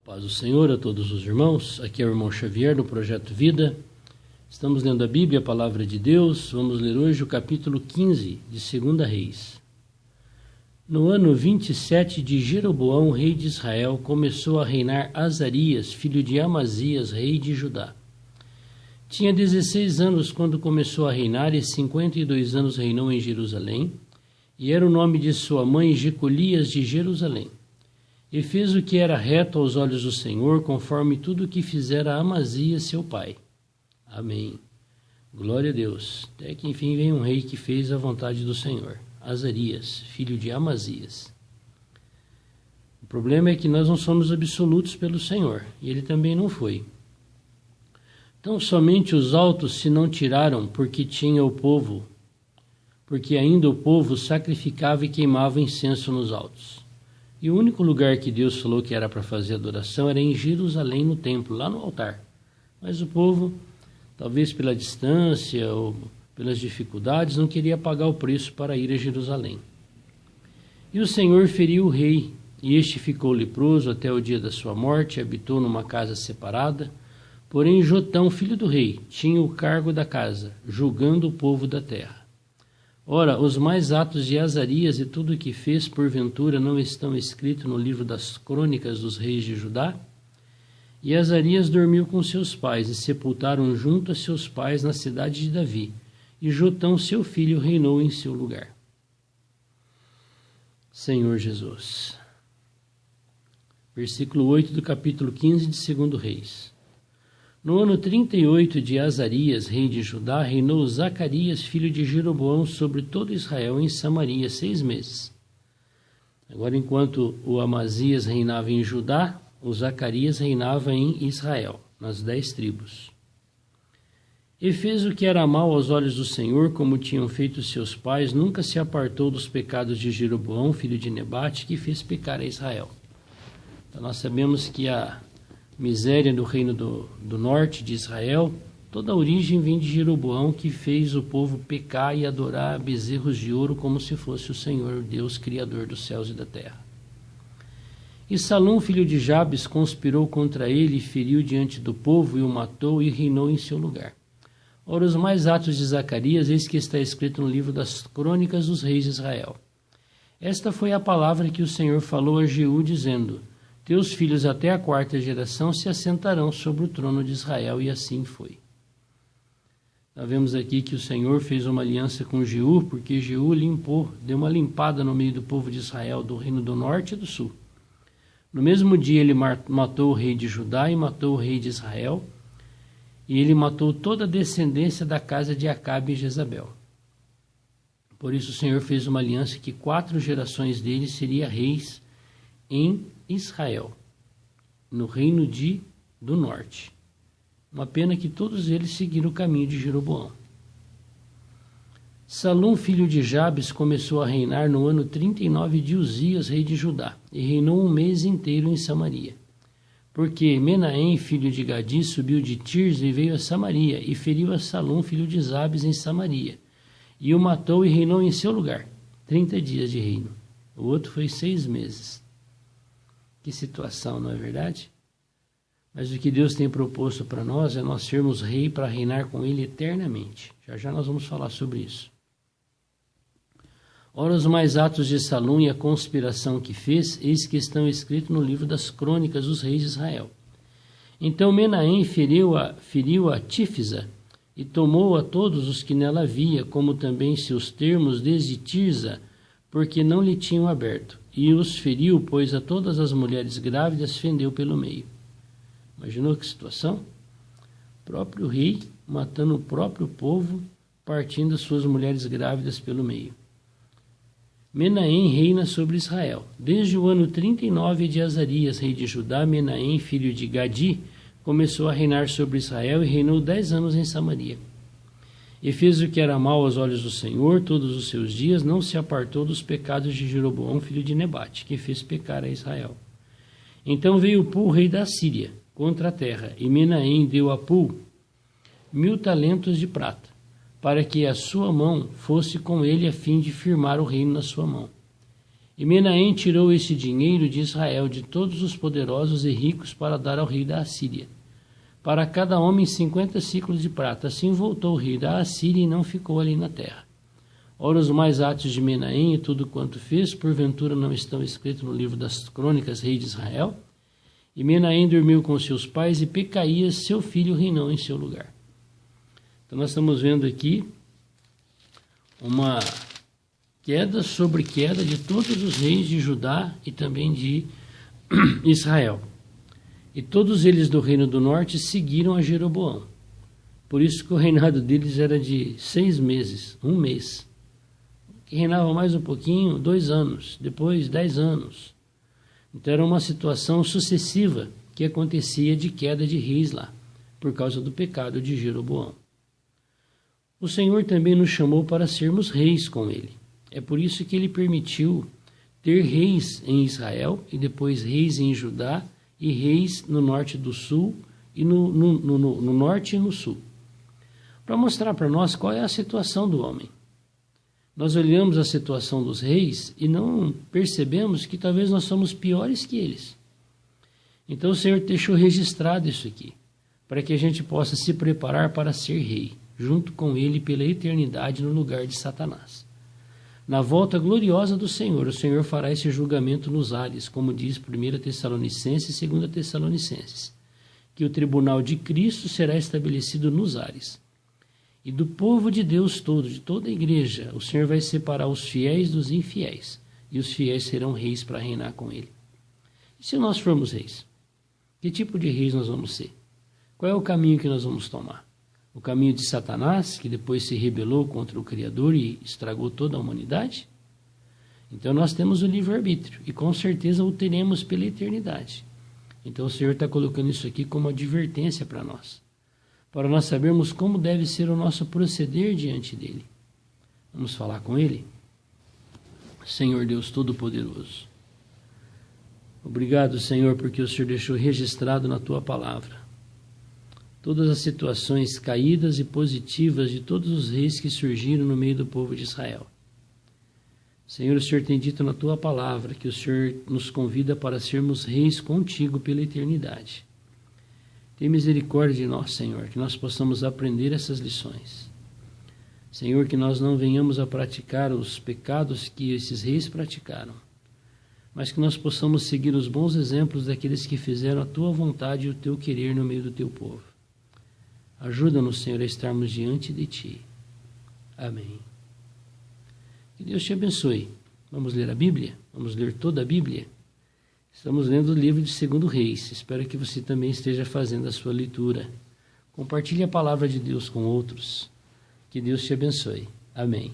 Paz do Senhor a todos os irmãos, aqui é o irmão Xavier do Projeto Vida. Estamos lendo a Bíblia, a Palavra de Deus. Vamos ler hoje o capítulo 15 de 2 Reis. No ano 27 de Jeroboão, rei de Israel, começou a reinar Azarias, filho de Amazias, rei de Judá. Tinha 16 anos quando começou a reinar e 52 anos reinou em Jerusalém, e era o nome de sua mãe Jecolias de Jerusalém. E fez o que era reto aos olhos do Senhor, conforme tudo o que fizera Amazias, seu pai. Amém. Glória a Deus. Até que enfim vem um rei que fez a vontade do Senhor. Azarias, filho de Amazias. O problema é que nós não somos absolutos pelo Senhor, e ele também não foi. Então somente os altos se não tiraram, porque ainda o povo sacrificava e queimava incenso nos altos. E o único lugar que Deus falou que era para fazer adoração era em Jerusalém, no templo, lá no altar. Mas o povo, talvez pela distância ou pelas dificuldades, não queria pagar o preço para ir a Jerusalém. E o Senhor feriu o rei, e este ficou leproso até o dia da sua morte, habitou numa casa separada. Porém Jotão, filho do rei, tinha o cargo da casa, julgando o povo da terra. Ora, os mais atos de Azarias e tudo o que fez, porventura, não estão escritos no livro das crônicas dos reis de Judá? E Azarias dormiu com seus pais, e sepultaram junto a seus pais na cidade de Davi, e Jotão, seu filho, reinou em seu lugar. Senhor Jesus. Versículo 8 do capítulo 15 de 2 Reis. No ano 38 de Azarias, rei de Judá, reinou Zacarias, filho de Jeroboão, sobre todo Israel, em Samaria, 6 meses. Agora, enquanto o Amazias reinava em Judá, o Zacarias reinava em Israel, nas 10 tribos. E fez o que era mal aos olhos do Senhor, como tinham feito seus pais, nunca se apartou dos pecados de Jeroboão, filho de Nebate, que fez pecar a Israel. Então, nós sabemos que a miséria do reino do norte de Israel, toda a origem vem de Jeroboão, que fez o povo pecar e adorar bezerros de ouro como se fosse o Senhor Deus, Criador dos céus e da terra. E Salum, filho de Jabes, conspirou contra ele e feriu diante do povo e o matou e reinou em seu lugar. Ora, os mais atos de Zacarias, eis que está escrito no livro das crônicas dos reis de Israel. Esta foi a palavra que o Senhor falou a Jeú, dizendo: Teus filhos até a 4ª geração se assentarão sobre o trono de Israel, e assim foi. Nós vemos aqui que o Senhor fez uma aliança com Jeú, porque Jeú deu uma limpada no meio do povo de Israel, do reino do norte e do sul. No mesmo dia ele matou o rei de Judá e matou o rei de Israel, e ele matou toda a descendência da casa de Acabe e Jezabel. Por isso o Senhor fez uma aliança que 4 gerações deles seriam reis em Israel, no reino do norte. Uma pena que todos eles seguiram o caminho de Jeroboão. Salum, filho de Jabes, começou a reinar no ano 39 de Uzias, rei de Judá, e reinou 1 mês inteiro em Samaria. Porque Menahem, filho de Gadi, subiu de Tirza e veio a Samaria, e feriu a Salum, filho de Zabes, em Samaria, e o matou e reinou em seu lugar, 30 dias de reino. O outro foi 6 meses. Que situação, não é verdade? Mas o que Deus tem proposto para nós é nós sermos rei para reinar com Ele eternamente. Já já nós vamos falar sobre isso. Ora, os mais atos de Salum e a conspiração que fez, eis que estão escritos no livro das crônicas dos reis de Israel. Então Menahem feriu a Tífisa e tomou a todos os que nela havia, como também seus termos desde Tirza, porque não lhe tinham aberto. E os feriu, pois a todas as mulheres grávidas fendeu pelo meio. Imaginou que situação? O próprio rei matando o próprio povo, partindo as suas mulheres grávidas pelo meio. Menahem reina sobre Israel. Desde o ano 39 de Azarias, rei de Judá, Menahem, filho de Gadi, começou a reinar sobre Israel e reinou 10 anos em Samaria. E fez o que era mal aos olhos do Senhor todos os seus dias, não se apartou dos pecados de Jeroboão, filho de Nebate, que fez pecar a Israel. Então veio Pul, rei da Síria, contra a terra, e Menahem deu a Pul 1000 talentos de prata, para que a sua mão fosse com ele a fim de firmar o reino na sua mão. E Menahem tirou esse dinheiro de Israel, de todos os poderosos e ricos, para dar ao rei da Assíria. Para cada homem 50 ciclos de prata. Assim voltou o rei da Assíria e não ficou ali na terra. Ora, os mais atos de Menahem e tudo quanto fez, porventura não estão escritos no livro das crônicas, rei de Israel? E Menahem dormiu com seus pais, e Pecaías, seu filho, reinou em seu lugar. Então nós estamos vendo aqui uma queda sobre queda de todos os reis de Judá e também de Israel. E todos eles do reino do norte seguiram a Jeroboão. Por isso que o reinado deles era de 6 meses, 1 mês. Que reinava mais um pouquinho, 2 anos, depois 10 anos. Então era uma situação sucessiva que acontecia de queda de reis lá, por causa do pecado de Jeroboão. O Senhor também nos chamou para sermos reis com ele. É por isso que ele permitiu ter reis em Israel, e depois reis em Judá, e reis no norte do sul, e no norte e no sul. Para mostrar para nós qual é a situação do homem. Nós olhamos a situação dos reis e não percebemos que talvez nós somos piores que eles. Então o Senhor deixou registrado isso aqui, para que a gente possa se preparar para ser rei, junto com ele pela eternidade no lugar de Satanás. Na volta gloriosa do Senhor, o Senhor fará esse julgamento nos ares, como diz 1 Tessalonicenses e 2 Tessalonicenses, que o tribunal de Cristo será estabelecido nos ares. E do povo de Deus todo, de toda a igreja, o Senhor vai separar os fiéis dos infiéis, e os fiéis serão reis para reinar com ele. E se nós formos reis? Que tipo de reis nós vamos ser? Qual é o caminho que nós vamos tomar? O caminho de Satanás, que depois se rebelou contra o Criador e estragou toda a humanidade? Então nós temos o livre-arbítrio, e com certeza o teremos pela eternidade. Então o Senhor está colocando isso aqui como advertência para nós sabermos como deve ser o nosso proceder diante dele. Vamos falar com ele? Senhor Deus Todo-Poderoso, obrigado, Senhor, porque o Senhor deixou registrado na tua palavra todas as situações caídas e positivas de todos os reis que surgiram no meio do povo de Israel. Senhor, o Senhor tem dito na tua palavra que o Senhor nos convida para sermos reis contigo pela eternidade. Tem misericórdia de nós, Senhor, que nós possamos aprender essas lições. Senhor, que nós não venhamos a praticar os pecados que esses reis praticaram, mas que nós possamos seguir os bons exemplos daqueles que fizeram a tua vontade e o teu querer no meio do teu povo. Ajuda-nos, Senhor, a estarmos diante de ti. Amém. Que Deus te abençoe. Vamos ler a Bíblia? Vamos ler toda a Bíblia? Estamos lendo o livro de 2 Reis. Espero que você também esteja fazendo a sua leitura. Compartilhe a palavra de Deus com outros. Que Deus te abençoe. Amém.